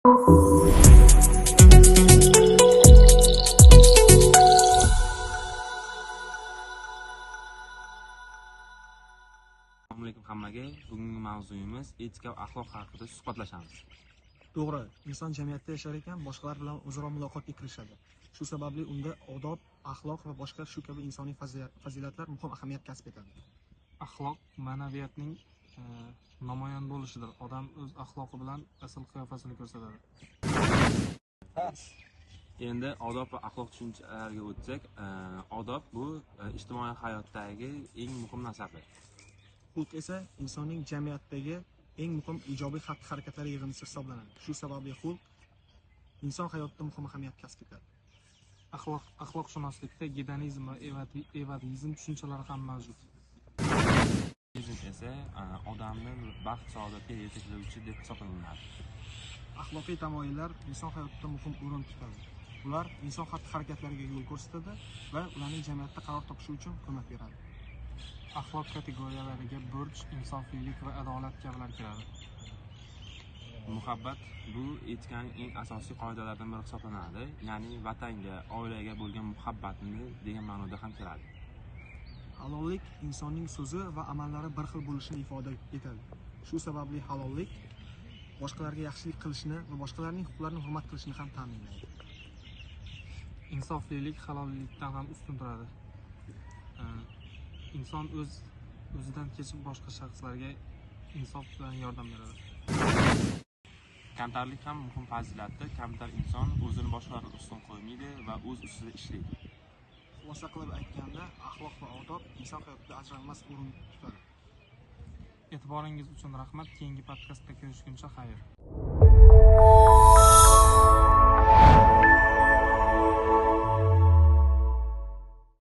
Assalomu alaykum hammaga. Bugungi mavzuyimiz etika va axloq haqida suhbatlashamiz. To'g'ri, inson jamiyatda yashar ekan, boshqalar bilan o'zaro muloqotga kirishadi. Shu sababli unda odob, axloq va boshqa shu kabi insoniy fazilatlar muhim ahamiyat kasb etadi. Axloq ma'naviyatning namoyon bo'lishidir. Odam o'z axloqi bilan asl qiyofasini ko'rsatadi. Endi odob va axloq tushunchalariga o'tsak, odob bu ijtimoiy hayotdagi eng muhim narsadir. Xulq esa insonning jamiyatdagi eng muhim ijobiy xatti-harakatlar yig'indisi hisoblanadi. Shu sababli xulq inson hayotida muhim ahamiyat kasb etadi. Axloqshunoslikda gedonizm va evadizm tushunchalari ham mavjud. Hedonizm esa odamni baxt saodatga yetaklovchi deb hisoblanadi. Axloqiy tamoyillar inson hayotida muhim o'rin tutadi. Ular inson xatti-harakatlariga yo'l ko'rsatadi va ularning jamiyatda qaror topishi uchun ko'mak beradi. Axloq kategoriyalariga burch, insoflilik va adolat kabilar kiradi. Muhabbat bu etikaning eng asosiy qoidalaridan biri hisoblanadi. Ya'ni vatanga, oilaga bo'lgan muhabbatni degan ma'noda ham kiradi. Halollik insonning so'zi va amallari bir xil bo'lishini ifoda etadi. Shu sababli halollik boshqalarga yaxshilik qilishni va boshqalarning huquqlarini hurmat qilishni ham ta'minlaydi. Insoflilik halollikdan ham ustun turadi. Inson o'zidan kechib boshqa shaxslarga insof bilan yordam beradi. Kamtarlik ham muhim fazilatdir. Kamtar inson o'zini boshqalardan ustun qo'ymaydi va o'z ustida ishlaydi. Xulosa qilib aytganda, axloq va odob inson hayotida ajralmas o'rin tutadi. E'tiboringiz uchun rahmat. Keyingi podkastda ko'rishguncha xayr.